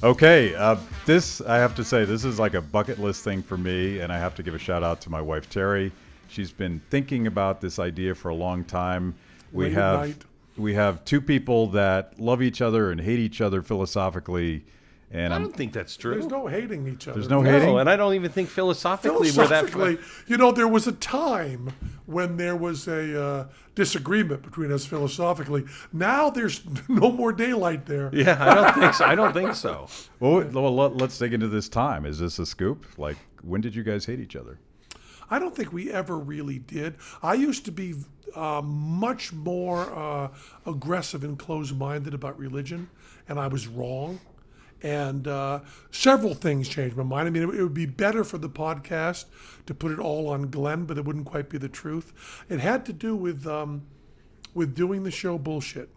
Okay, this, I have to say, this is like a bucket list thing for me, and I have to give a shout out to my wife, Terry. She's been thinking about this idea for a long time. We have two people that love each other and hate each other philosophically. And I don't think that's true. There's no hating each other. There's no hating? And I don't even think philosophically we're that... there was a time when there was a disagreement between us philosophically. Now there's no more daylight there. Yeah, I don't think so. I don't think so. Well, let's dig into this time. Is this a scoop? Like, when did you guys hate each other? I don't think we ever really did. I used to be much more aggressive and closed-minded about religion, and I was wrong. And several things changed my mind. I mean, it would be better for the podcast to put it all on Glenn, but it wouldn't quite be the truth. It had to do with doing the show Bullshit.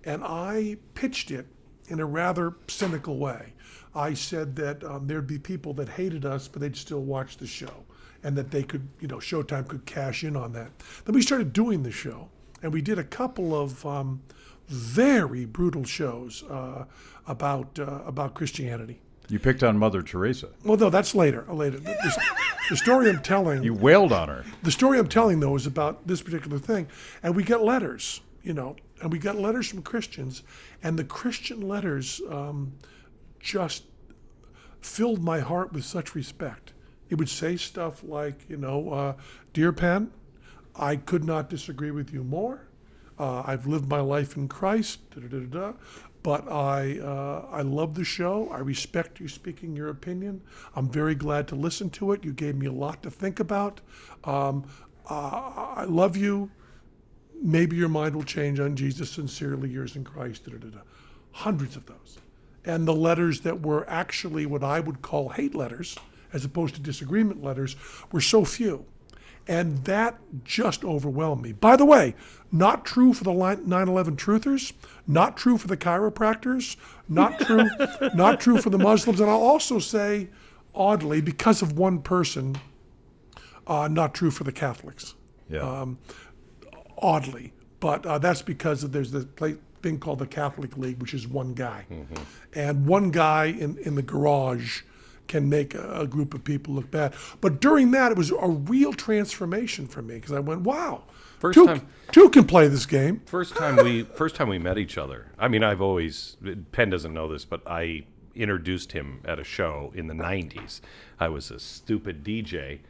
And I pitched it in a rather cynical way. I said that there'd be people that hated us, but they'd still watch the show. And that they could, Showtime could cash in on that. Then we started doing the show. And we did a couple of very brutal shows about Christianity. You picked on Mother Teresa. Well, no, that's later. The story I'm telling... You wailed on her. The story I'm telling, though, is about this particular thing. And we got letters, and we got letters from Christians. And the Christian letters just filled my heart with such respect. It would say stuff like, Dear Penn, I could not disagree with you more. I've lived my life in Christ, but I love the show. I respect you speaking your opinion. I'm very glad to listen to it. You gave me a lot to think about. I love you. Maybe your mind will change on Jesus. Sincerely yours in Christ. Hundreds of those. And the letters that were actually what I would call hate letters, as opposed to disagreement letters, were so few. And that just overwhelmed me. By the way, not true for the 9/11 truthers, not true for the chiropractors, not true for the Muslims. And I'll also say, oddly, because of one person, not true for the Catholics. Yeah. Oddly. But that's because there's this thing called the Catholic League, which is one guy. Mm-hmm. And one guy in the garage can make a group of people look bad. But during that, it was a real transformation for me because I went, wow, two can play this game. First time we met each other. I mean, Penn doesn't know this, but I introduced him at a show in the 90s. I was a stupid DJ,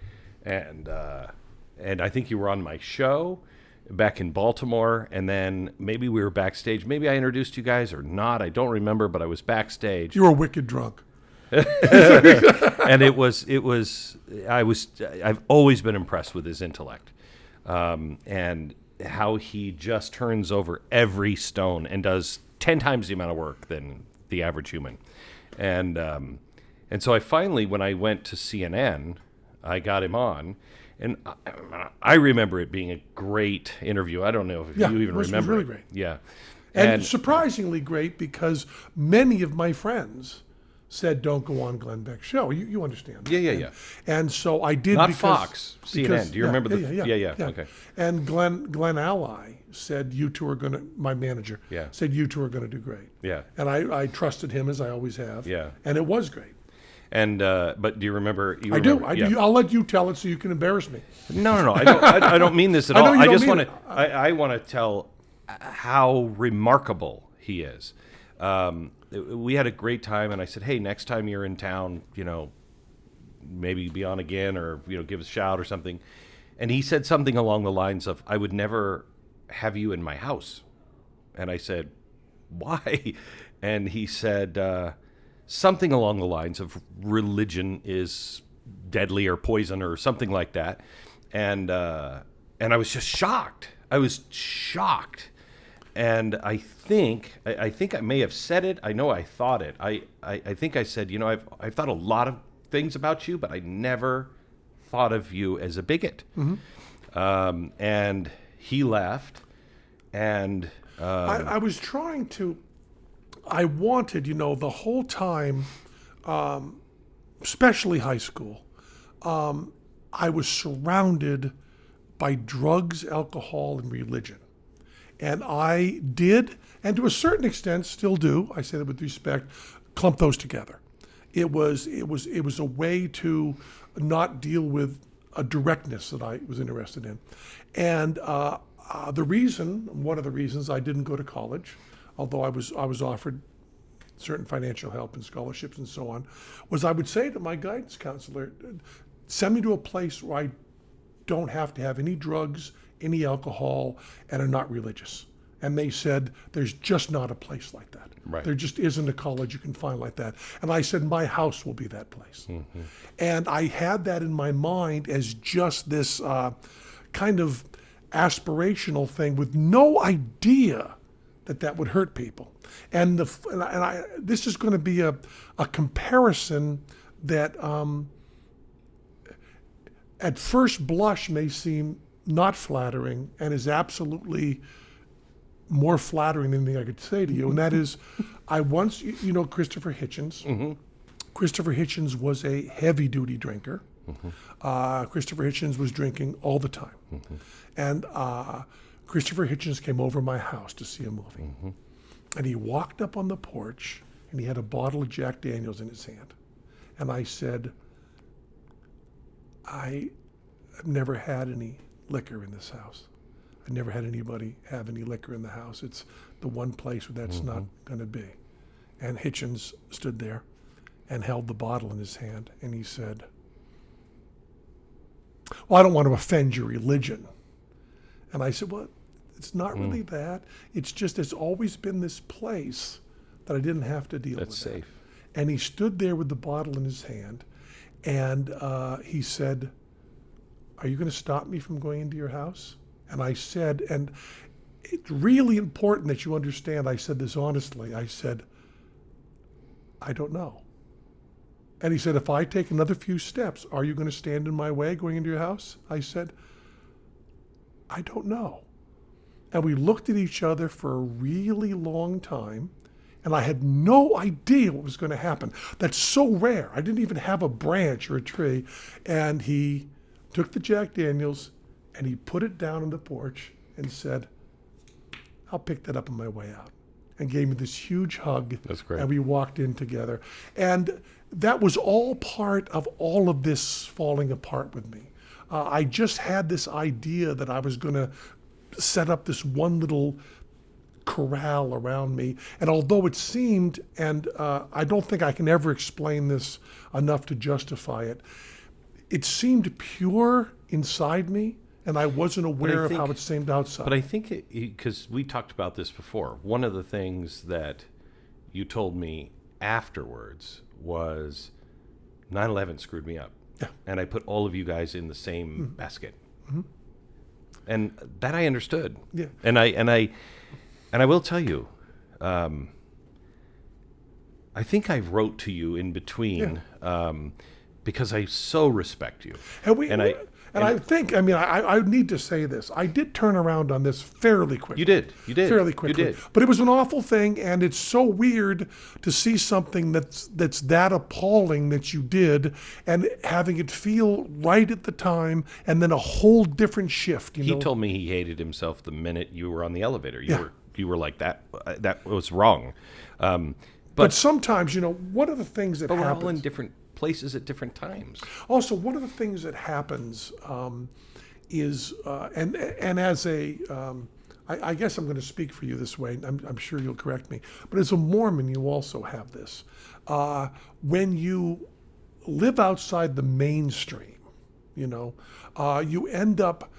and I think you were on my show back in Baltimore, and then maybe we were backstage. Maybe I introduced you guys or not. I don't remember, but I was backstage. You were wicked drunk. And I've always been impressed with his intellect, and how he just turns over every stone and does 10 times the amount of work than the average human. And so I finally, when I went to CNN, I got him on, and I remember it being a great interview. I don't know if you even remember. It was really great. Yeah. And surprisingly great because many of my friends said, don't go on Glenn Beck's show. You understand that. Yeah. And so I did. Not Fox, CNN. Do you remember Yeah. Okay. And Glenn Ally said, you two are going to, my manager, said you two are going to do great. Yeah. And I trusted him as I always have. Yeah. And it was great. And but do you remember? I do. I'll let you tell it so you can embarrass me. No. I don't mean this at all. I just want to. I want to tell how remarkable he is. We had a great time, and I said, hey, next time you're in town, maybe be on again, or give us a shout or something. And he said something along the lines of, I would never have you in my house. And I said, why? And he said something along the lines of religion is deadly or poison or something like that. And I was just shocked. I was shocked. And I think I may have said it. I know I thought it. I think I said, I've thought a lot of things about you, but I never thought of you as a bigot. Mm-hmm. And he left. And I was trying to. I wanted, the whole time, especially high school, I was surrounded by drugs, alcohol, and religion. And I did, and to a certain extent still do, I say that with respect, clump those together. It was a way to not deal with a directness that I was interested in. And one of the reasons I didn't go to college, although I was offered certain financial help and scholarships and so on, was I would say to my guidance counselor, send me to a place where I don't have to have any drugs, any alcohol, and are not religious. And they said, there's just not a place like that. Right. There just isn't a college you can find like that. And I said, my house will be that place. Mm-hmm. And I had that in my mind as just this kind of aspirational thing with no idea that would hurt people. And this is going to be a comparison that at first blush may seem not flattering and is absolutely more flattering than anything I could say to you. And that is, I once, you know Christopher Hitchens. Mm-hmm. Christopher Hitchens was a heavy-duty drinker. Mm-hmm. Christopher Hitchens was drinking all the time. Mm-hmm. And Christopher Hitchens came over my house to see a movie. Mm-hmm. And he walked up on the porch, and he had a bottle of Jack Daniels in his hand. And I said, I've never had any liquor in this house. I've never had anybody have any liquor in the house. It's the one place where that's not going to be. And Hitchens stood there and held the bottle in his hand, and he said, well, I don't want to offend your religion. And I said, well, it's not really that. It's just there's always been this place that I didn't have to deal with. That's safe. And he stood there with the bottle in his hand, and he said, are you going to stop me from going into your house? And I said, and it's really important that you understand, I said this honestly, I said, I don't know. And he said, if I take another few steps, are you going to stand in my way going into your house? I said, I don't know. And we looked at each other for a really long time, and I had no idea what was going to happen. That's so rare. I didn't even have a branch or a tree. And he took the Jack Daniels, and he put it down on the porch and said, I'll pick that up on my way out. And gave me this huge hug. That's great. And we walked in together. And that was all part of all of this falling apart with me. I just had this idea that I was going to set up this one little corral around me. And although it seemed, and I don't think I can ever explain this enough to justify it, it seemed pure inside me, and I wasn't aware of how it seemed outside. But I think, because we talked about this before, one of the things that you told me afterwards was 9/11 screwed me up. Yeah. And I put all of you guys in the same basket. Mm-hmm. And that I understood. Yeah. And I will tell you, I think I wrote to you in between because I so respect you. I think, I mean, I need to say this. I did turn around on this fairly quickly. You did. Fairly quickly. You did. But it was an awful thing, and it's so weird to see something that's that appalling that you did, and having it feel right at the time, and then a whole different shift. He told me he hated himself the minute you were on the elevator. You were like, that was wrong. But sometimes, one of the things that happens... we're all in different places at different times. Also, one of the things that happens is, and as a, I guess I'm going to speak for you this way. I'm sure you'll correct me. But as a Mormon, you also have this. When you live outside the mainstream, you end up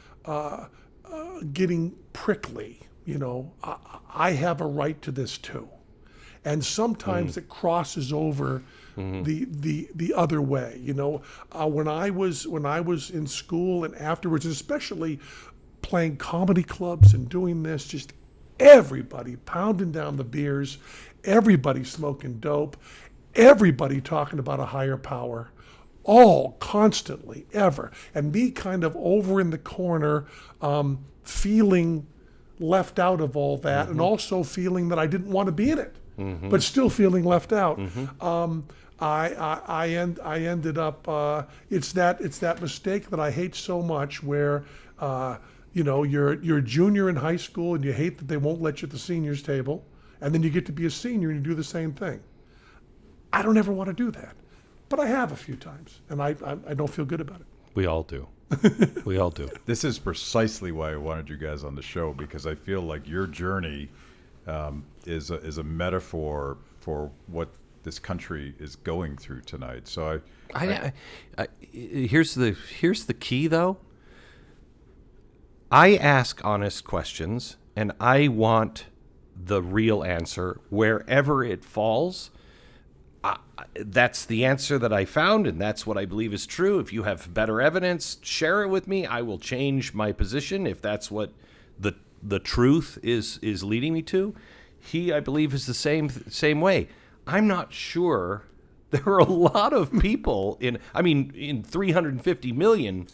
getting prickly. I have a right to this too, and sometimes it crosses over. Mm-hmm. the other way, when I was in school and afterwards, especially playing comedy clubs and doing this, just everybody pounding down the beers, everybody smoking dope, everybody talking about a higher power, all constantly, ever, and me kind of over in the corner, feeling left out of all that, and also feeling that I didn't want to be in it, but still feeling left out. I ended up. It's that mistake that I hate so much, where you're a junior in high school and you hate that they won't let you at the seniors table, and then you get to be a senior and you do the same thing. I don't ever want to do that. But I have a few times, and I don't feel good about it. We all do. We all do. This is precisely why I wanted you guys on the show, because I feel like your journey is a metaphor for what this country is going through tonight. So here's the key, though. I ask honest questions, and I want the real answer wherever it falls. That's the answer that I found, and that's what I believe is true. If you have better evidence, share it with me. I will change my position if that's what the truth is leading me to. He, I believe, is the same way. I'm not sure. There are a lot of people in 350 million,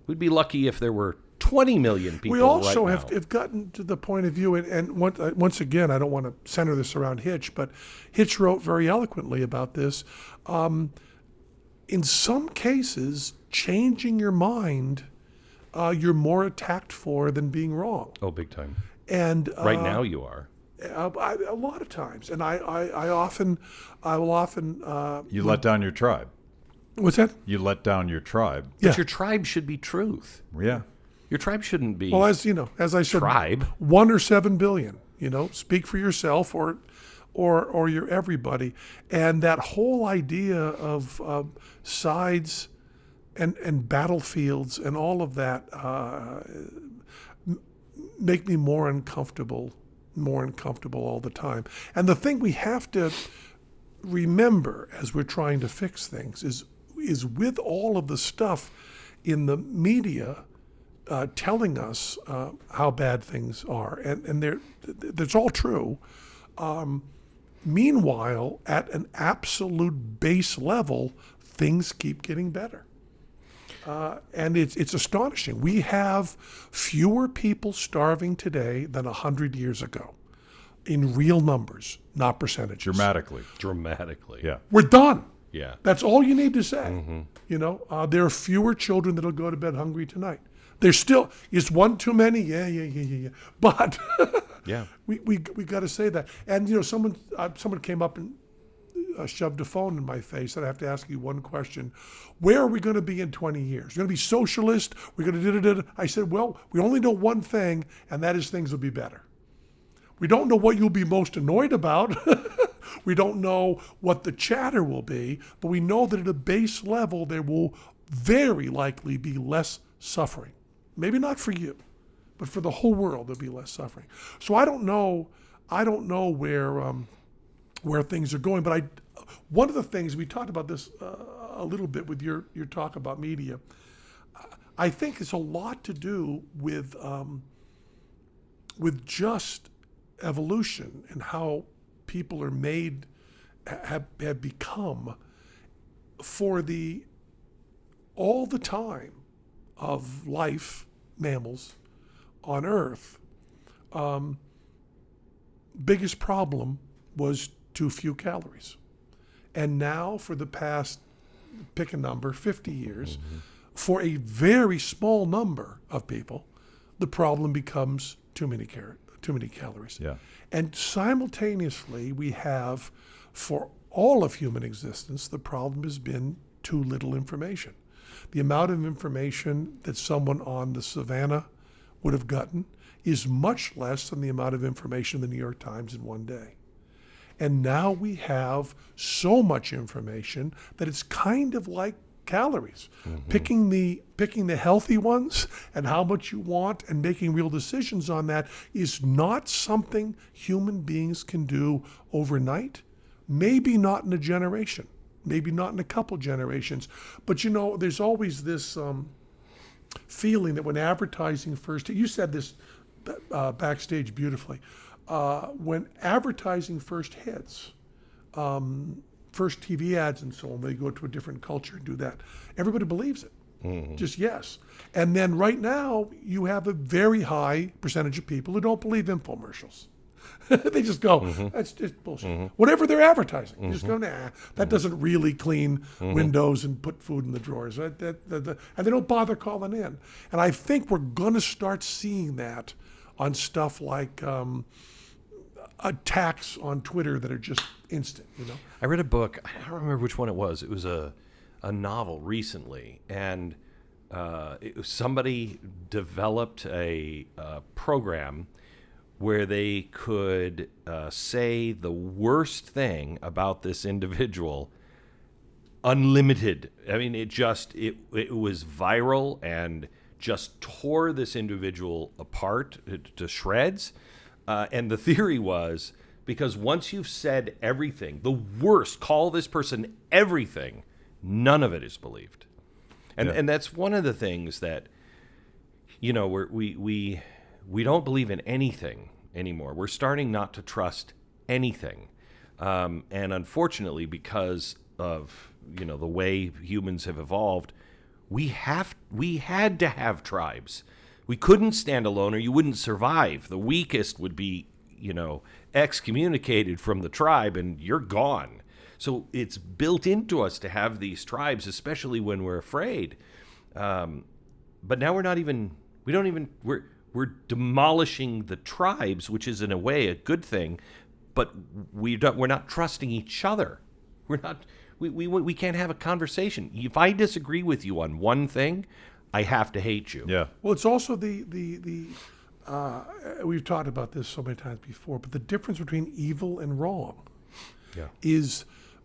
we'd be lucky if there were 20 million people. We also right now. have gotten to the point of view, and once again, I don't want to center this around Hitch, but Hitch wrote very eloquently about this. In some cases, changing your mind, you're more attacked for than being wrong. Oh, big time. And right now you are. A lot of times, and I will often. you let down your tribe. What's that? You let down your tribe. Yeah. But your tribe should be truth. Yeah. Your tribe shouldn't be. Well, as I said, tribe. 1 or 7 billion. Speak for yourself or you're everybody. And that whole idea of sides and battlefields and all of that make me more uncomfortable all the time. And the thing we have to remember as we're trying to fix things is with all of the stuff in the media telling us how bad things are, and that's all true. Meanwhile, at an absolute base level, things keep getting better. And it's astonishing. We have fewer people starving today than 100 years ago, in real numbers, not percentages. Dramatically. Yeah. We're done. Yeah. That's all you need to say. There are fewer children that'll go to bed hungry tonight. There's still, is one too many? Yeah. But yeah, we got to say that. And someone came up and shoved a phone in my face, and I have to ask you one question: where are we going to be in 20 years? We're going to be socialist? We're going to do? I said, well, we only know one thing, and that is things will be better. We don't know what you'll be most annoyed about. We don't know what the chatter will be, but we know that at a base level there will very likely be less suffering. Maybe not for you, but for the whole world there'll be less suffering. So I don't know where things are going, but one of the things we talked about this a little bit with your talk about media. I think it's a lot to do with just evolution and how people are made, have become for all the time of life, mammals on Earth. Biggest problem was too few calories. And now for the past, pick a number, 50 years, for a very small number of people, the problem becomes too many calories. Yeah. And simultaneously, we have, for all of human existence, the problem has been too little information. The amount of information that someone on the savannah would have gotten is much less than the amount of information the New York Times in one day. And now we have so much information that it's kind of like calories. Picking the healthy ones and how much you want and making real decisions on that is not something human beings can do overnight. Maybe not in a generation, maybe not in a couple generations. But there's always this feeling that when advertising first, you said this backstage beautifully, when advertising first hits, first TV ads and so on, they go to a different culture and do that. Everybody believes it, just yes. And then right now, you have a very high percentage of people who don't believe infomercials. They just go, that's just bullshit. Whatever they're advertising, they just go, nah, that doesn't really clean windows and put food in the drawers. And they don't bother calling in. And I think we're going to start seeing that on stuff like attacks on Twitter that are just instant, I read a book. I don't remember which one it was. It was a novel recently, and somebody developed a program where they could say the worst thing about this individual unlimited. I mean, it was viral and just tore this individual apart to shreds. And the theory was, because once you've said everything, the worst, call this person everything, none of it is believed. And that's one of the things that, we don't believe in anything anymore. We're starting not to trust anything. And unfortunately, because of, the way humans have evolved, we had to have tribes. We couldn't stand alone or you wouldn't survive. The weakest would be, excommunicated from the tribe and you're gone. So it's built into us to have these tribes, especially when we're afraid. But now we're demolishing the tribes, which is in a way a good thing, but we're not trusting each other. We can't have a conversation. If I disagree with you on one thing, I have to hate you. Yeah. Well, it's also we've talked about this so many times before, but the difference between evil and wrong is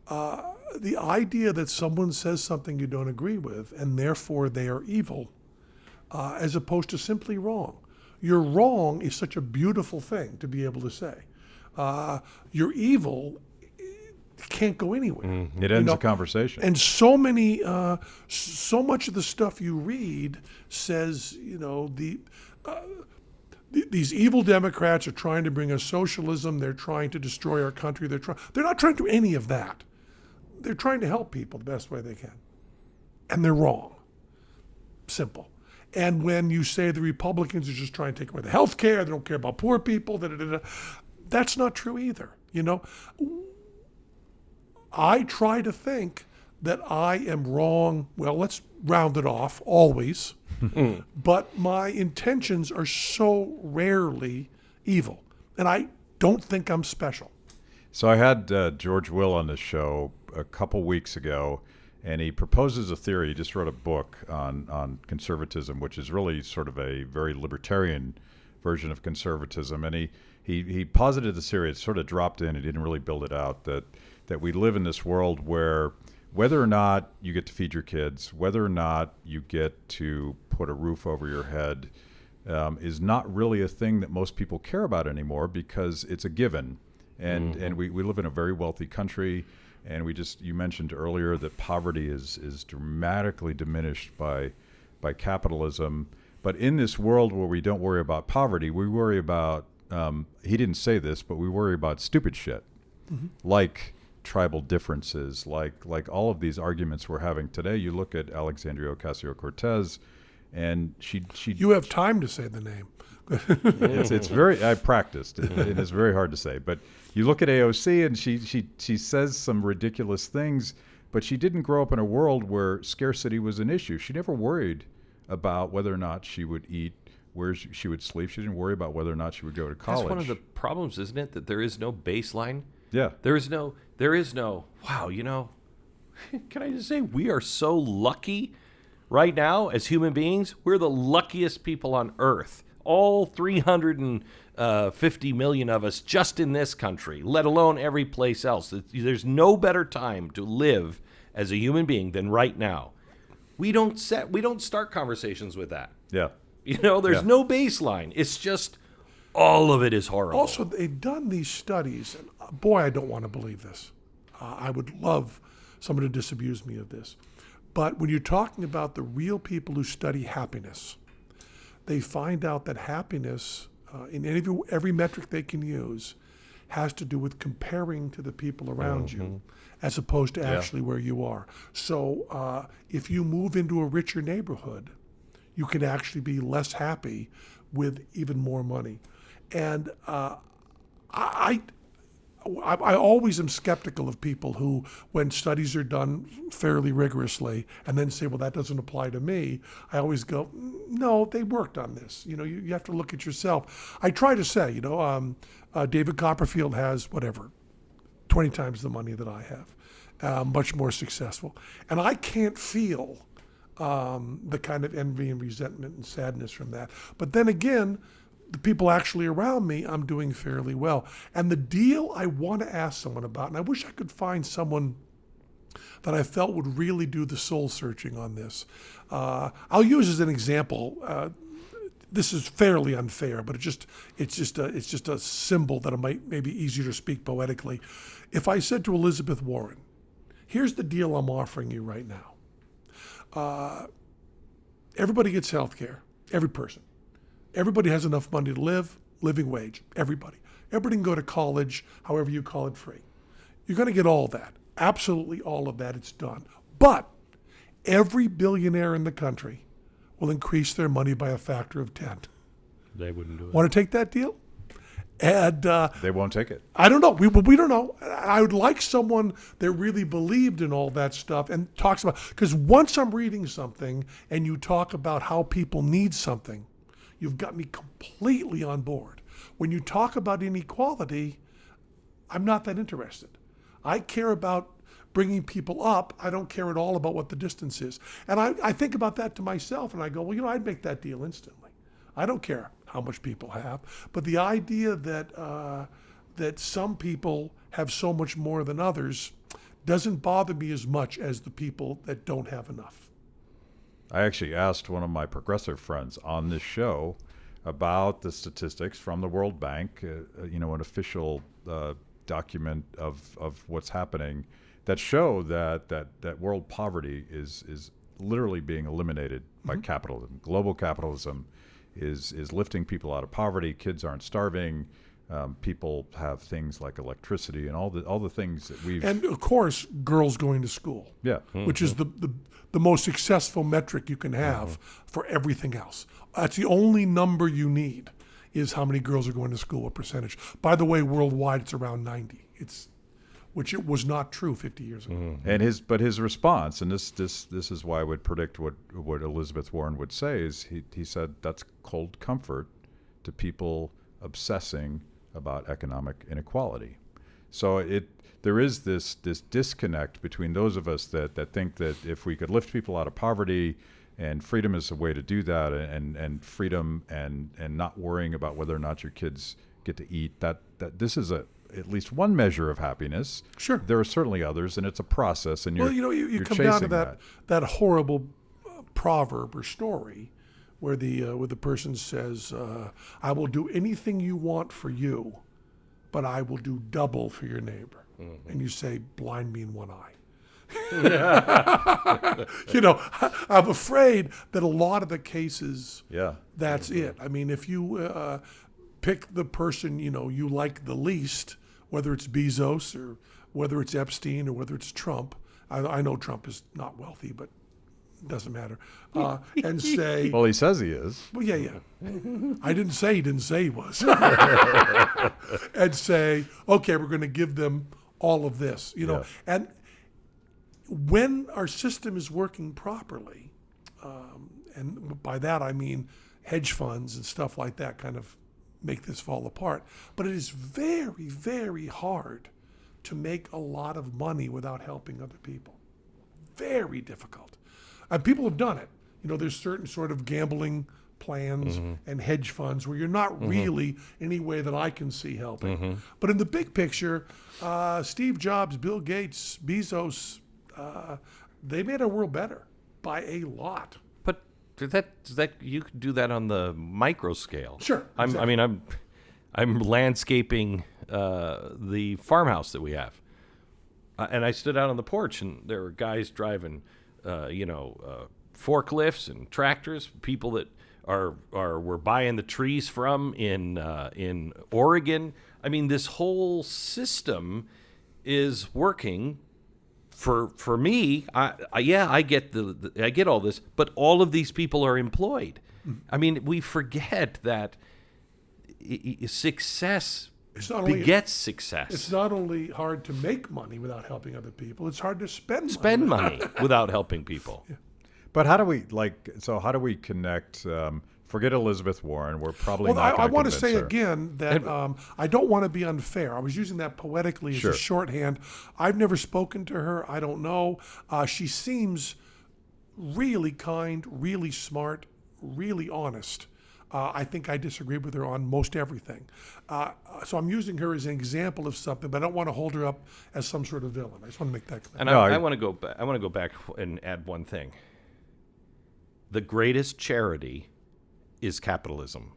the idea that someone says something you don't agree with and therefore they are evil, as opposed to simply wrong. You're wrong is such a beautiful thing to be able to say. You're evil can't go anywhere. Mm-hmm. It ends the conversation. And so much of the stuff you read says, these evil Democrats are trying to bring us socialism. They're trying to destroy our country. They're not trying to do any of that. They're trying to help people the best way they can. And they're wrong. Simple. And when you say the Republicans are just trying to take away the health care, they don't care about poor people, that's not true either. I try to think that I am wrong. Well, let's round it off, always. But my intentions are so rarely evil. And I don't think I'm special. So I had George Will on this show a couple weeks ago, and he proposes a theory. He just wrote a book on conservatism, which is really sort of a very libertarian version of conservatism. And he posited the theory. It sort of dropped in. He didn't really build it out, that we live in this world where whether or not you get to feed your kids, whether or not you get to put a roof over your head, is not really a thing that most people care about anymore, because it's a given. And we live in a very wealthy country, and you mentioned earlier that poverty is dramatically diminished by capitalism. But in this world where we don't worry about poverty, we worry about, he didn't say this, but we worry about stupid shit, like tribal differences, like all of these arguments we're having today. You look at Alexandria Ocasio-Cortez, and she You have time to say the name. it's very, I practiced. It's very hard to say, but you look at AOC and she says some ridiculous things, but she didn't grow up in a world where scarcity was an issue. She never worried about whether or not she would eat, where she would sleep. She didn't worry about whether or not she would go to college. That's one of the problems, isn't it? That there is no baseline. Yeah. There is no, wow, can I just say we are so lucky right now as human beings? We're the luckiest people on earth. All 350 million of us just in this country, let alone every place else. There's no better time to live as a human being than right now. We don't start conversations with that. Yeah. There's no baseline. It's just all of it is horrible. Also, they've done these studies, and boy, I don't want to believe this. I would love someone to disabuse me of this. But when you're talking about the real people who study happiness, they find out that happiness, in every metric they can use, has to do with comparing to the people around you, as opposed to actually where you are. So if you move into a richer neighborhood, you can actually be less happy with even more money. And I always am skeptical of people who, when studies are done fairly rigorously, and then say, well, that doesn't apply to me. I always go, no, they worked on this. You have to look at yourself. I try to say, David Copperfield has 20 times the money that I have, much more successful. And I can't feel the kind of envy and resentment and sadness from that. But then again, the people actually around me, I'm doing fairly well. And the deal I want to ask someone about, and I wish I could find someone that I felt would really do the soul searching on this. I'll use as an example. This is fairly unfair, but it's just a symbol that it may be easier to speak poetically. If I said to Elizabeth Warren, here's the deal I'm offering you right now. Everybody gets health care, every person. Everybody has enough money to live, living wage, everybody. Everybody can go to college, however you call it, free. You're going to get all that, absolutely all of that, it's done. But every billionaire in the country will increase their money by a factor of 10. They wouldn't do it. Want to take that deal? And they won't take it. I don't know. We don't know. I would like someone that really believed in all that stuff and talks about, because once I'm reading something and you talk about how people need something, you've got me completely on board. When you talk about inequality, I'm not that interested. I care about bringing people up. I don't care at all about what the distance is. And I think about that to myself, and I go, well, I'd make that deal instantly. I don't care how much people have. But the idea that some people have so much more than others doesn't bother me as much as the people that don't have enough. I actually asked one of my progressive friends on this show about the statistics from the World Bank, an official document of what's happening that show that world poverty is literally being eliminated by capitalism. Global capitalism is lifting people out of poverty. Kids aren't starving. People have things like electricity and all the things that we've... And of course, girls going to school. Yeah. Which is the most successful metric you can have for everything else. That's the only number you need, is how many girls are going to school, what percentage. By the way, worldwide it's around 90. Which it was not true 50 years ago. And his response, and this is why I would predict what Elizabeth Warren would say, is he said that's cold comfort to people obsessing about economic inequality. So there is this disconnect between those of us that think that if we could lift people out of poverty, and freedom is a way to do that, and freedom and not worrying about whether or not your kids get to eat, that this is at least one measure of happiness. Sure. There are certainly others, and it's a process, and you come down to that horrible proverb or story where the person says, I will do anything you want for you, but I will do double for your neighbor. Mm-hmm. And you say, blind me in one eye. I'm afraid that a lot of the cases, that's it. I mean, if you pick the person, you like the least, whether it's Bezos or whether it's Epstein or whether it's Trump. I know Trump is not wealthy, but it doesn't matter. And say... Well, he says he is. Well, yeah. I didn't say he was. And say, okay, we're going to give them all of this, And when our system is working properly, and by that I mean hedge funds and stuff like that kind of make this fall apart. But it is very, very hard to make a lot of money without helping other people. Very difficult. And people have done it. There's certain sort of gambling plans and hedge funds where you're not really any way that I can see helping. But in the big picture, Steve Jobs, Bill Gates, Bezos, they made our world better by a lot. But that you could do that on the micro scale. Sure. Exactly. I'm landscaping the farmhouse that we have, and I stood out on the porch, and there were guys driving, forklifts and tractors. People that we're buying the trees from in Oregon. I mean, this whole system is working. For me, I get I get all this, but all of these people are employed. I mean, we forget that success begets success. It's not only hard to make money without helping other people, it's hard to spend money without helping people. Yeah. But how do we connect? Forget Elizabeth Warren. We're probably not going to I want to convince say her. again that I don't want to be unfair. I was using that poetically as Sure. a shorthand. I've never spoken to her. I don't know. She seems really kind, really smart, really honest. I think I disagree with her on most everything. So I'm using her as an example of something, but I don't want to hold her up as some sort of villain. I just want to make that clear. And I want to go back. I want to go back and add one thing. The greatest charity is capitalism.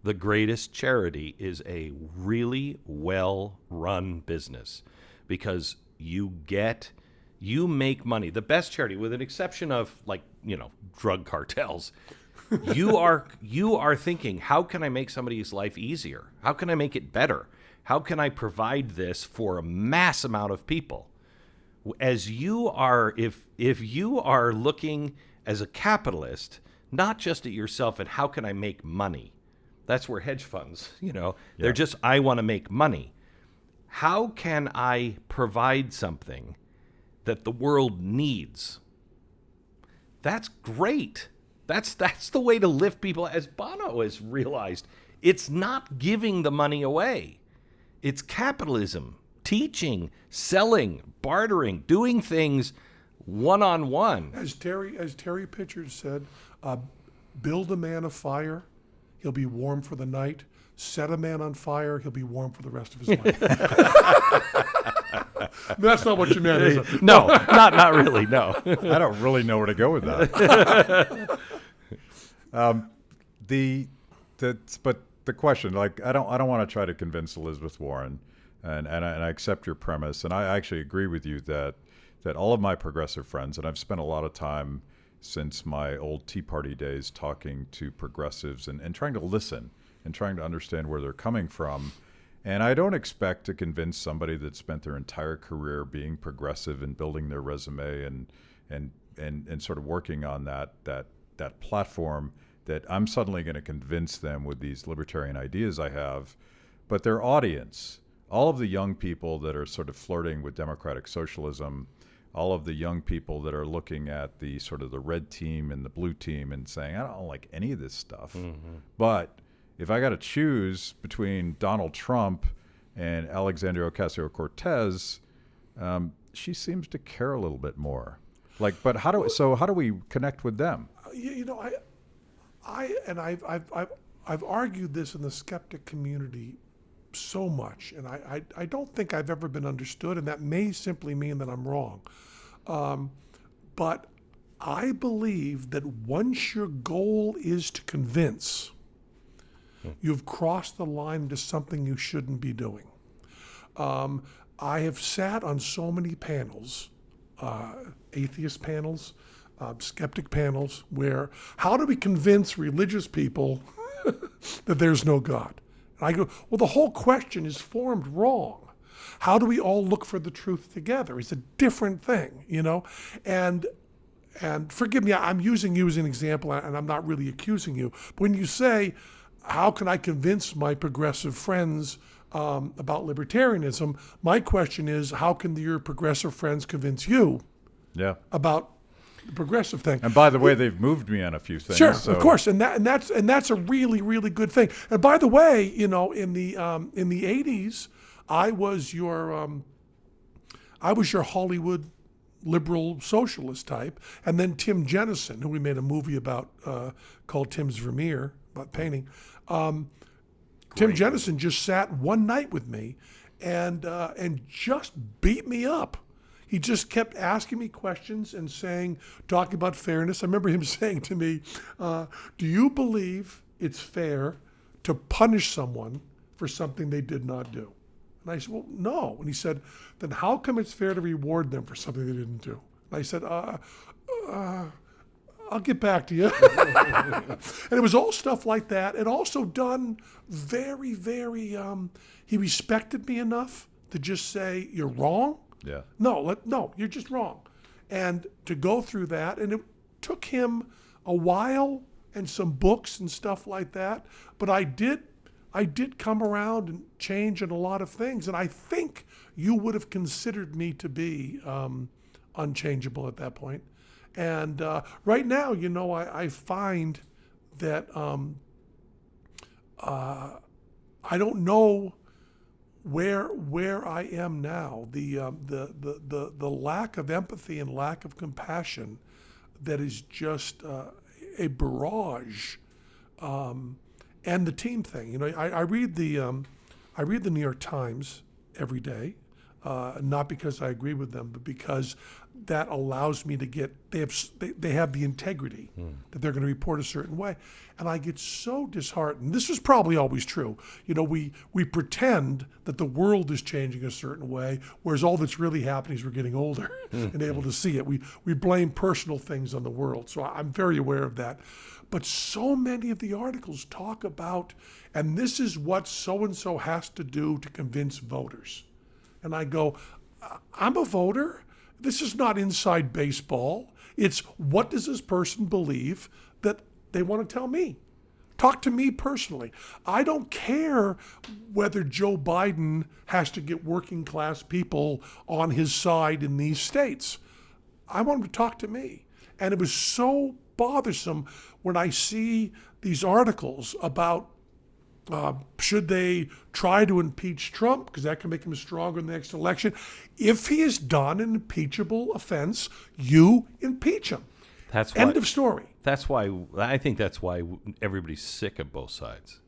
The greatest charity is a really well-run business, because you make money. The best charity, with an exception of drug cartels, you are thinking, how can I make somebody's life easier? How can I make it better? How can I provide this for a mass amount of people? As you are, if you are looking as a capitalist, not just at yourself and how can I make money? That's where hedge funds, they're just, I want to make money. How can I provide something that the world needs? That's great. That's the way to lift people, as Bono has realized. It's not giving the money away. It's capitalism, teaching, selling, bartering, doing things one-on-one. As Terry Pritchard said, build a man a fire, he'll be warm for the night. Set a man on fire, he'll be warm for the rest of his life. That's not what you meant, is it? No, not really, no. I don't really know where to go with that. But the question, I don't want to try to convince Elizabeth Warren, and I accept your premise, and I actually agree with you that all of my progressive friends, and I've spent a lot of time since my old Tea Party days talking to progressives and trying to listen and trying to understand where they're coming from. And I don't expect to convince somebody that spent their entire career being progressive and building their resume and sort of working on that platform, that I'm suddenly going to convince them with these libertarian ideas I have. But their audience, all of the young people that are sort of flirting with democratic socialism, all of the young people that are looking at the sort of the red team and the blue team and saying, I don't like any of this stuff. Mm-hmm. But if I got to choose between Donald Trump and Alexandria Ocasio-Cortez, she seems to care a little bit more. But how do we connect with them? I've argued this in the skeptic community so much, and I don't think I've ever been understood, and that may simply mean that I'm wrong. But I believe that once your goal is to convince, you've crossed the line into something you shouldn't be doing. I have sat on so many panels, atheist panels, skeptic panels, where how do we convince religious people that there's no God? And I go, well, the whole question is formed wrong. How do we all look for the truth together? It's a different thing, And forgive me, I'm using you as an example, and I'm not really accusing you. But when you say, how can I convince my progressive friends about libertarianism? My question is, how can your progressive friends convince you about the progressive thing? And by the way, they've moved me on a few things. Sure, of course, and that's a really, really good thing. And by the way, in the '80s, I was your Hollywood liberal socialist type, and then Tim Jennison, who we made a movie about called Tim's Vermeer, about painting. Tim Jennison just sat one night with me and just beat me up. He just kept asking me questions and talking about fairness. I remember him saying to me, do you believe it's fair to punish someone for something they did not do? And I said, well, no. And he said, then how come it's fair to reward them for something they didn't do? And I said, I'll get back to you. And it was all stuff like that. And also done very, very, he respected me enough to just say, you're wrong. Yeah. No, you're just wrong. And to go through that, and it took him a while and some books and stuff like that. But I did I did come around and change in a lot of things, and I think you would have considered me to be unchangeable at that point. And right now, I find that I don't know where I am now. The lack of empathy and lack of compassion that is just a barrage. And the team thing, I read the New York Times every day, not because I agree with them, but because that allows me to get. They have the integrity that they're going to report a certain way, and I get so disheartened. This was probably always true. We pretend that the world is changing a certain way, whereas all that's really happening is we're getting older and able to see it. We blame personal things on the world, so I'm very aware of that. But so many of the articles talk about, and this is what so-and-so has to do to convince voters. And I go, I'm a voter. This is not inside baseball. It's what does this person believe that they want to tell me? Talk to me personally. I don't care whether Joe Biden has to get working class people on his side in these states. I want him to talk to me. And it was so bothersome when I see these articles about should they try to impeach Trump because that can make him stronger in the next election. If he has done an impeachable offense, you impeach him. End of story. I think that's why everybody's sick of both sides,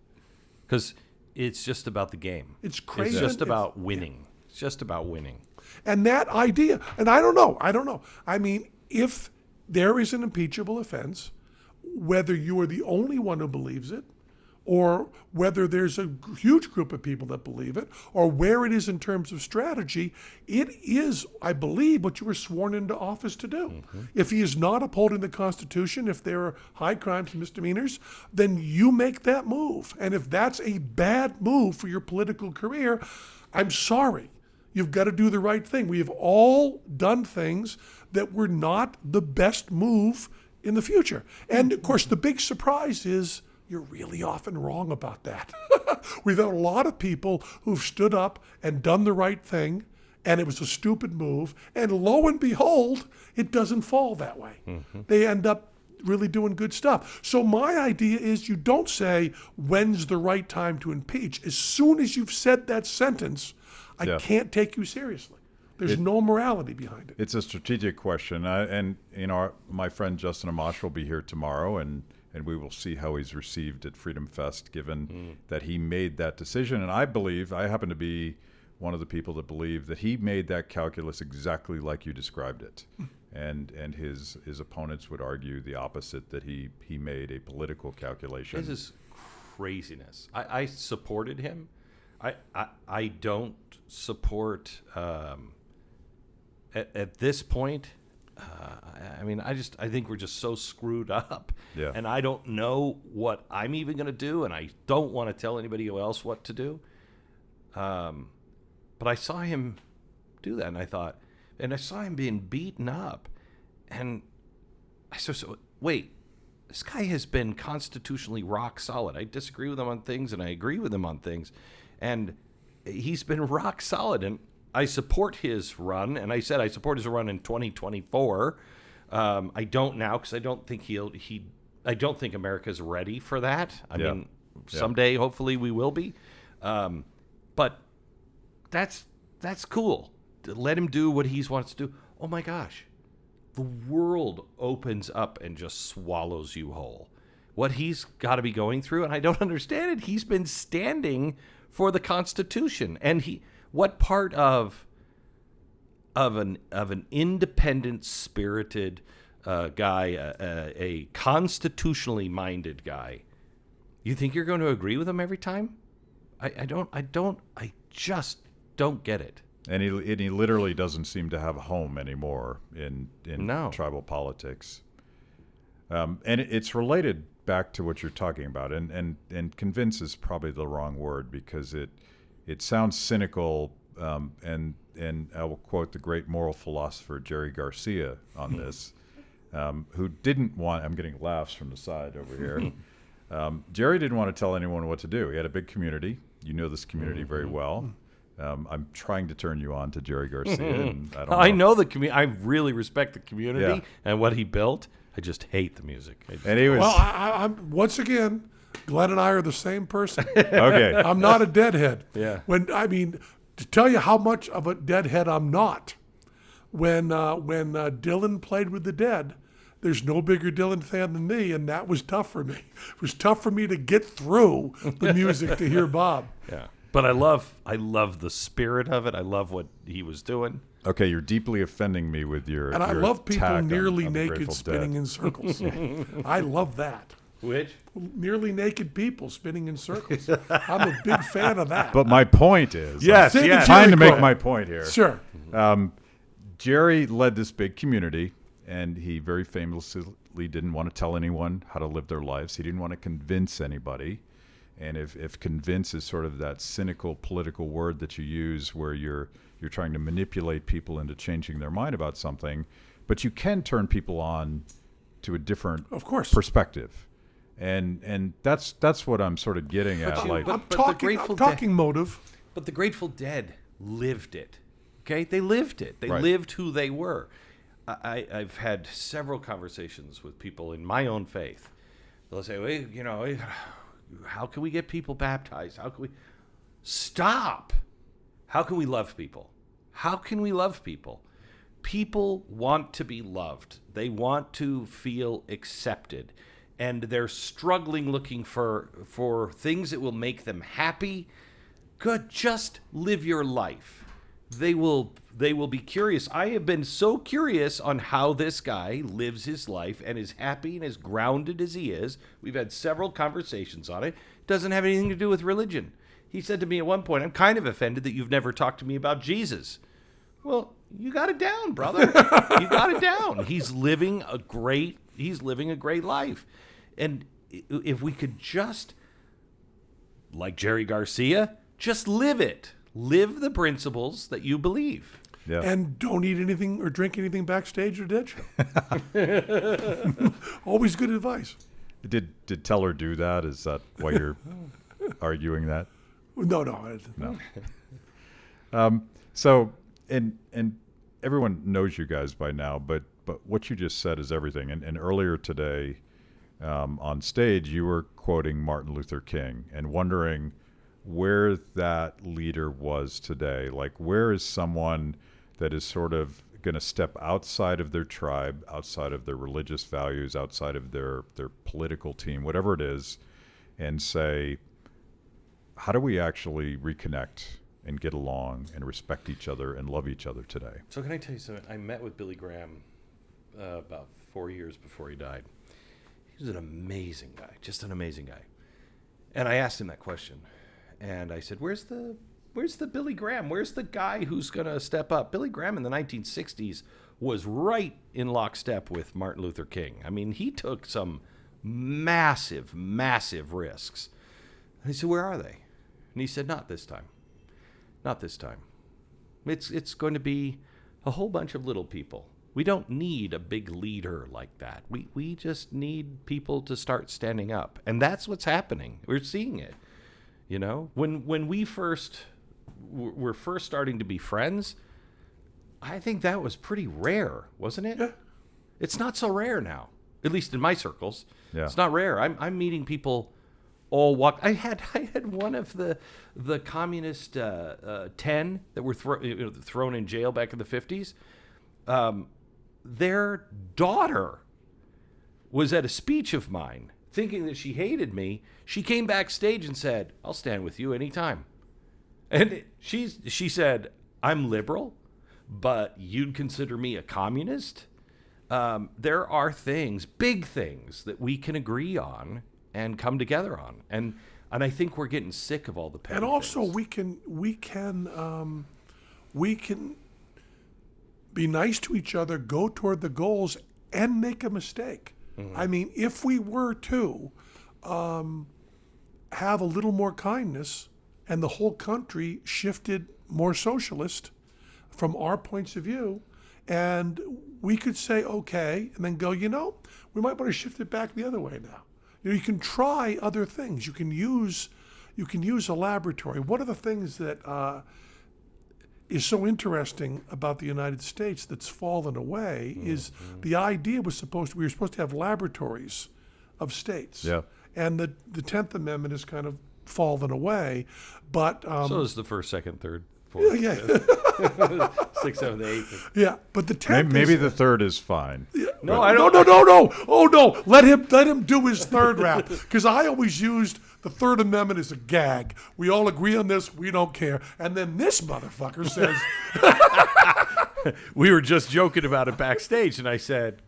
because it's just about the game. It's crazy. It's just about winning. It's just about winning. And that idea, and I don't know. I mean, if there is an impeachable offense, whether you are the only one who believes it, or whether there's a huge group of people that believe it, or where it is in terms of strategy, it is, I believe, what you were sworn into office to do. Mm-hmm. If he is not upholding the Constitution, if there are high crimes and misdemeanors, then you make that move. And if that's a bad move for your political career, I'm sorry. You've got to do the right thing. We have all done things that were not the best move in the future. And of course, the big surprise is you're really often wrong about that. We've had a lot of people who've stood up and done the right thing, and it was a stupid move, and lo and behold, it doesn't fall that way. Mm-hmm. They end up really doing good stuff. So my idea is you don't say, when's the right time to impeach? As soon as you've said that sentence, I can't take you seriously. There's no morality behind it. It's a strategic question. My friend Justin Amash will be here tomorrow, and we will see how he's received at Freedom Fest, given that he made that decision. And I happen to be one of the people that believe that he made that calculus exactly like you described it. And his opponents would argue the opposite, that he made a political calculation. This is craziness. I supported him. I don't support at this point. I think we're just so screwed up, and I don't know what I'm even going to do, and I don't want to tell anybody else what to do. But I saw him do that, and I saw him being beaten up, and I said, so wait, this guy has been constitutionally rock solid. I disagree with him on things, and I agree with him on things, and he's been rock solid, and I support his run, and I said I support his run in 2024. I don't now because I don't think I don't think America's ready for that. I mean, someday hopefully we will be, but that's cool. Let him do what he wants to do. Oh my gosh, the world opens up and just swallows you whole. What he's got to be going through, and I don't understand it. He's been standing for the Constitution, and what part of an independent, spirited guy, a constitutionally minded guy, you think you're going to agree with him every time? I just don't get it. And he literally doesn't seem to have a home anymore in tribal politics. And it's related back to what you're talking about, and convince is probably the wrong word, because it sounds cynical, and I will quote the great moral philosopher Jerry Garcia on this, who didn't want, I'm getting laughs from the side over here, Jerry didn't want to tell anyone what to do. He had a big community. You know this community very well. I'm trying to turn you on to Jerry Garcia. And I know the community. I really respect the community and what he built. I just hate the music. And he was. Well, I'm once again, Glenn and I are the same person. Okay. I'm not a deadhead. Yeah. To tell you how much of a deadhead I'm not, when Dylan played with the Dead, there's no bigger Dylan fan than me, and that was tough for me. It was tough for me to get through the music to hear Bob. Yeah. But I love the spirit of it. I love what he was doing. Okay, you're deeply offending me with your. And I your love people attack nearly on the naked Grateful spinning Dead. in circles. I love that. Which? Nearly naked people spinning in circles. I'm a big fan of that. But my point is, Yes, I'm yes. trying to Jerry make quote. my point here. Sure. Jerry led this big community, and he very famously didn't want to tell anyone how to live their lives. He didn't want to convince anybody. And if convince is sort of that cynical political word that you use where you're trying to manipulate people into changing their mind about something, but you can turn people on to a different perspective. And that's what I'm sort of getting at. I'm talking motive. But the Grateful Dead lived it. Okay? They lived it. They lived who they were. I've had several conversations with people in my own faith. They'll say, well, how can we get people baptized? How can we stop? How can we love people? How can we love people? People want to be loved. They want to feel accepted. And they're struggling looking for things that will make them happy. Good, just live your life. They will be curious. I have been so curious on how this guy lives his life and is happy and as grounded as he is. We've had several conversations on it. It doesn't have anything to do with religion. He said to me at one point, I'm kind of offended that you've never talked to me about Jesus. Well, you got it down, brother. You got it down. He's living a great life. And if we could just, like Jerry Garcia, just live it. Live the principles that you believe. Yeah. And don't eat anything or drink anything backstage or Dead Show. Always good advice. Did Teller do that? Is that why you're arguing that? No. So, and everyone knows you guys by now, but what you just said is everything. And earlier today, on stage, you were quoting Martin Luther King and wondering where that leader was today. Like, where is someone that is sort of going to step outside of their tribe, outside of their religious values, outside of their political team, whatever it is, and say, how do we actually reconnect and get along and respect each other and love each other today? So can I tell you something? I met with Billy Graham about 4 years before he died. He was an amazing guy, just an amazing guy. And I asked him that question. And I said, where's the Billy Graham? Where's the guy who's going to step up? Billy Graham in the 1960s was right in lockstep with Martin Luther King. I mean, he took some massive, massive risks. And he said, where are they? And he said, not this time. Not this time. It's going to be a whole bunch of little people. We don't need a big leader like that. We just need people to start standing up. And that's what's happening. We're seeing it. You know, when we're first starting to be friends, I think that was pretty rare, wasn't it? Yeah. It's not so rare now, at least in my circles. Yeah. It's not rare. I'm meeting people all walk. I had one of the communist 10 that were thrown in jail back in the 50s. Their daughter was at a speech of mine. Thinking that she hated me, she came backstage and said, I'll stand with you anytime. And she said, I'm liberal, but you'd consider me a communist? There are things, big things, that we can agree on and come together on. And I think we're getting sick of all the petty And also things. we can be nice to each other, go toward the goals, and make a mistake. Mm-hmm. I mean, if we were to have a little more kindness and the whole country shifted more socialist from our points of view, and we could say, okay, and then go, we might want to shift it back the other way now. You can try other things. You can use a laboratory. One of the things that is so interesting about the United States that's fallen away is the idea we were supposed to have laboratories of states. Yeah. And the 10th Amendment has kind of fallen away. But so is the first, second, third, fourth, yeah. sixth, seventh, eighth. Yeah, but the 10th Maybe the third is fine. Yeah. No, I don't. No. Oh no! Let him do his third rap, because I always used the Third Amendment as a gag. We all agree on this. We don't care. And then this motherfucker says, We were just joking about it backstage, and I said,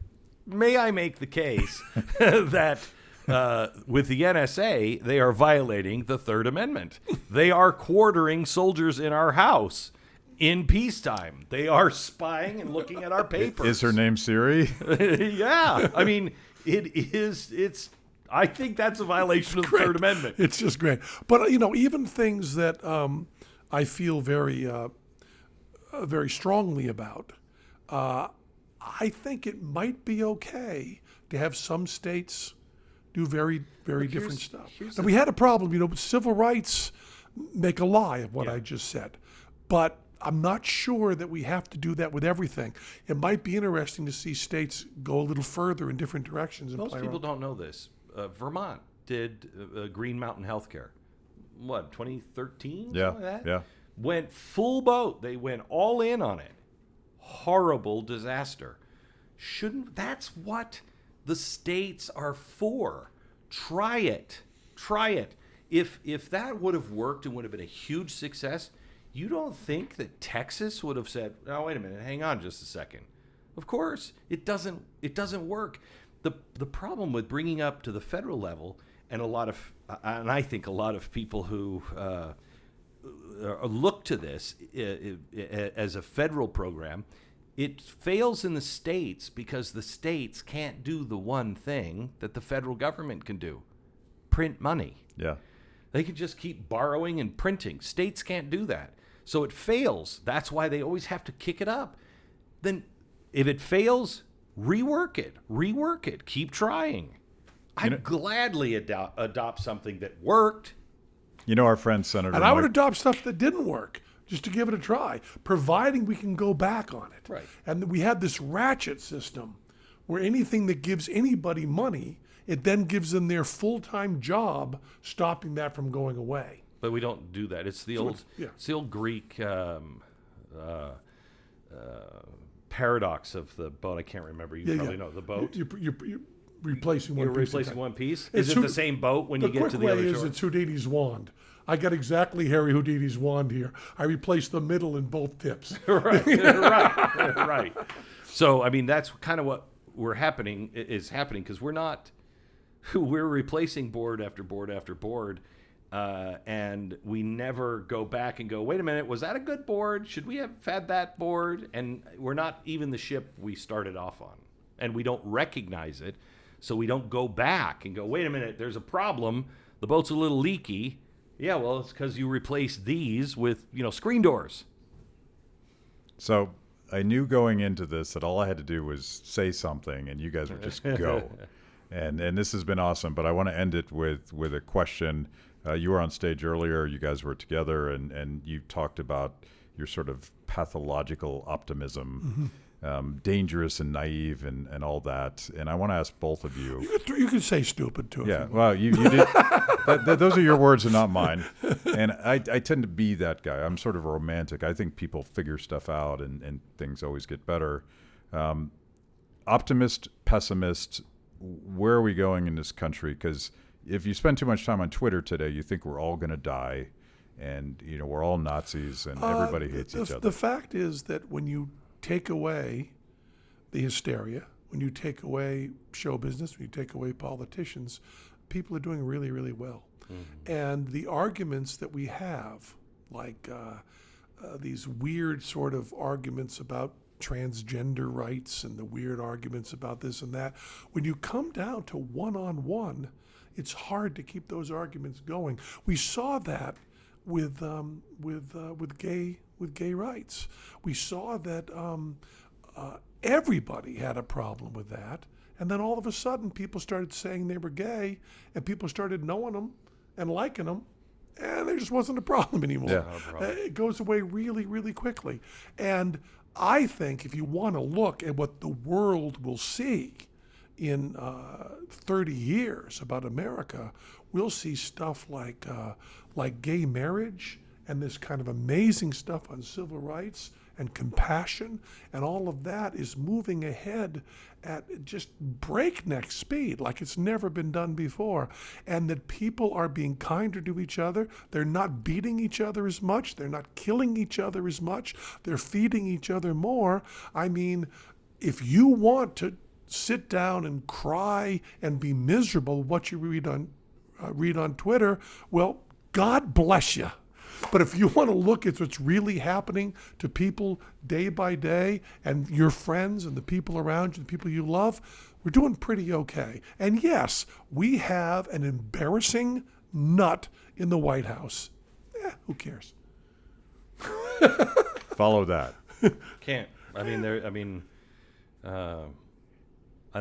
"May I make the case that with the NSA they are violating the Third Amendment? They are quartering soldiers in our house." In peacetime, they are spying and looking at our papers. Is her name Siri? Yeah, I mean, it's. I think that's a violation of the Third Amendment. It's just great. But even things that I feel very, very strongly about, I think it might be okay to have some states do very, very different stuff. And we had a problem, with civil rights make a lie of what I just said, but I'm not sure that we have to do that with everything. It might be interesting to see states go a little further in different directions. And Most people don't know this. Vermont did Green Mountain Healthcare. What, 2013? Yeah, Something like that? yeah. Went full boat. They went all in on it. Horrible disaster. That's what the states are for. Try it. Try it. If that would have worked and would have been a huge success, you don't think that Texas would have said, "Oh, wait a minute, hang on just a second"? Of course, it doesn't work. The problem with bringing up to the federal level, and I think a lot of people who look to this as a federal program, it fails in the states because the states can't do the one thing that the federal government can do: print money. Yeah. They can just keep borrowing and printing. States can't do that. So it fails. That's why they always have to kick it up. Then if it fails, rework it, keep trying. I'd gladly adopt something that worked. Our friend Senator And I would adopt stuff that didn't work, just to give it a try, providing we can go back on it. Right. And we had this ratchet system where anything that gives anybody money, it then gives them their full-time job, stopping that from going away. But we don't do that. It's the old Greek paradox of the boat. I can't remember. You probably know the boat. You're replacing one You're piece. replacing one piece. Is it the same boat when you get to the other shore? The quick way is it's Houdini's wand. I got exactly Harry Houdini's wand here. I replaced the middle and both tips. right. So I mean, that's kind of what is happening because we're replacing board after board after board. And we never go back and go, wait a minute, was that a good board? Should we have had that board? And we're not even the ship we started off on. And we don't recognize it. So we don't go back and go, wait a minute, there's a problem. The boat's a little leaky. Yeah, well, it's because you replaced these with, screen doors. So I knew going into this that all I had to do was say something and you guys would just go. And this has been awesome. But I want to end it with a question. You were on stage earlier, you guys were together, and you talked about your sort of pathological optimism, dangerous and naive and all that. And I want to ask both of you. You could say stupid, too. Yeah, well, you did. Those are your words and not mine. And I tend to be that guy. I'm sort of a romantic. I think people figure stuff out and things always get better. Optimist, pessimist, where are we going in this country? Because if you spend too much time on Twitter today, you think we're all going to die, and we're all Nazis, and everybody hates each other. The fact is that when you take away the hysteria, when you take away show business, when you take away politicians, people are doing really, really well. Mm-hmm. And the arguments that we have, like these weird sort of arguments about transgender rights and the weird arguments about this and that, when you come down to one-on-one, it's hard to keep those arguments going. We saw that with gay rights. We saw that everybody had a problem with that, And then all of a sudden, people started saying they were gay, and people started knowing them and liking them, and there just wasn't a problem anymore. Yeah. Not a problem. It goes away really, really quickly. And I think if you want to look at what the world will see in 30 years about America, we'll see stuff like gay marriage and this kind of amazing stuff on civil rights and compassion, and all of that is moving ahead at just breakneck speed, like it's never been done before. And that people are being kinder to each other. They're not beating each other as much. They're not killing each other as much. They're feeding each other more. I mean, if you want to sit down and cry and be miserable what you read on Twitter, well, God bless you. But if you want to look at what's really happening to people day by day and your friends and the people around you, the people you love, we're doing pretty okay. And yes, we have an embarrassing nut in the White House. Who cares? Follow that. Can't. I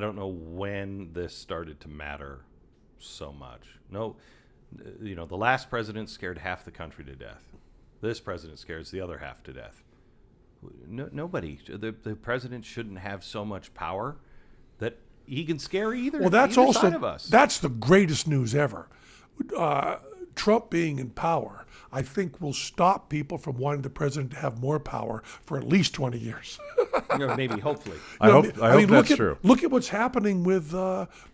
don't know when this started to matter so much. No. The last president scared half the country to death. This president scares the other half to death. Nobody. The president shouldn't have so much power that he can scare either. Well, that's either also side of us. That's the greatest news ever. Trump being in power, I think, will stop people from wanting the president to have more power for at least 20 years. Maybe, hopefully. I hope that's true. Look at what's happening with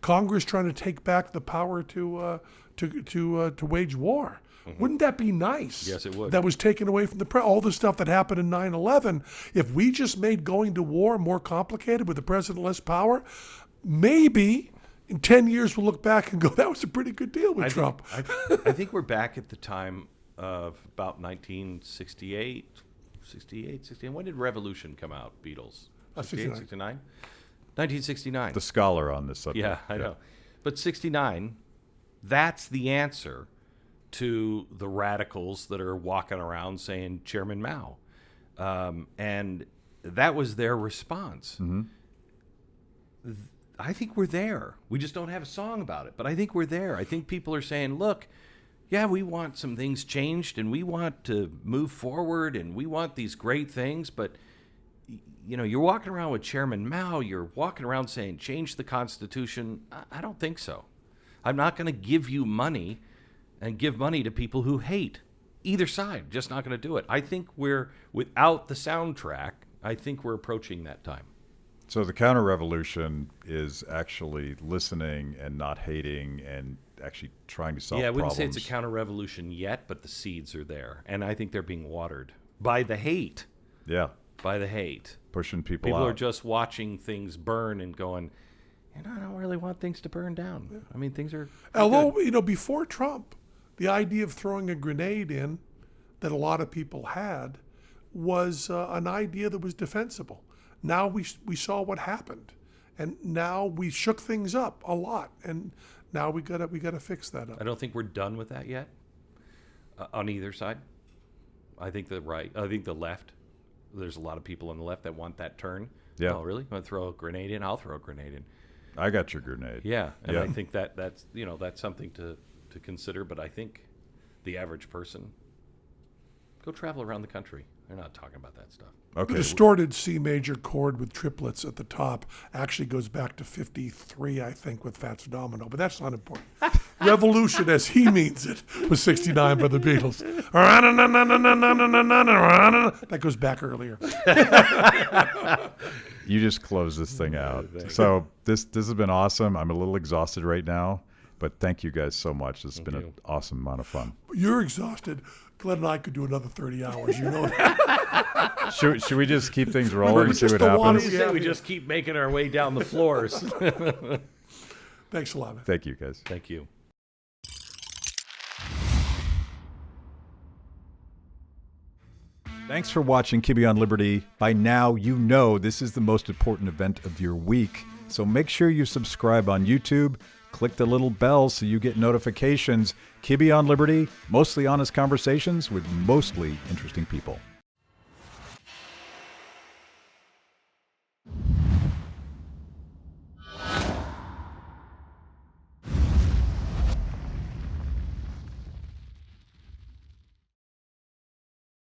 Congress trying to take back the power to wage war. Mm-hmm. Wouldn't that be nice? Yes, it would. That was taken away from all the stuff that happened in 9/11. If we just made going to war more complicated with the president less power, maybe in 10 years we'll look back and go, that was a pretty good deal with Trump. I think we're back at the time of about 1968, 69. When did Revolution come out, Beatles? 68, 69? 1969. The scholar on this subject. Yeah, I know. But 69, that's the answer to the radicals that are walking around saying Chairman Mao. And that was their response. Mm-hmm. I think we're there. We just don't have a song about it, but I think we're there. I think people are saying, look, yeah, we want some things changed and we want to move forward and we want these great things, but you're walking around with Chairman Mao, you're walking around saying change the Constitution. I don't think so. I'm not going to give you money and give money to people who hate either side. Just not going to do it. I think without the soundtrack, I think we're approaching that time. So the counter-revolution is actually listening and not hating and actually trying to solve problems. Yeah, I wouldn't say it's a counter-revolution yet, but the seeds are there. And I think they're being watered by the hate. Yeah. By the hate. Pushing people out. People are just watching things burn and going, I don't really want things to burn down. Yeah. I mean, things are... Although, before Trump, the idea of throwing a grenade in that a lot of people had was an idea that was defensible. Now we saw what happened, and now we shook things up a lot, and now we gotta fix that up. I don't think we're done with that yet on either side. I think the left. There's a lot of people on the left that want that turn. Yeah. Oh, really? Want to throw a grenade in? I'll throw a grenade in. I got your grenade. Yeah, and I think that's something to consider. But I think the average person, go travel around the country. They're not talking about that stuff. Okay. The distorted C major chord with triplets at the top actually goes back to 53, I think, with Fats Domino, but that's not important. Revolution, as he means it, was 69 by the Beatles. That goes back earlier. You just close this thing out. So this has been awesome. I'm a little exhausted right now, but thank you guys so much. This has been an awesome amount of fun. You're exhausted. Glenn and I could do another 30 hours. You know that. Should we just keep things rolling and see what happens? We just keep making our way down the floors. Thanks a lot, man. Thank you, guys. Thank you. Thanks for watching Kibbe on Liberty. By now, you know this is the most important event of your week. So make sure you subscribe on YouTube. Click the little bell so you get notifications. Kibbe on Liberty, mostly honest conversations with mostly interesting people.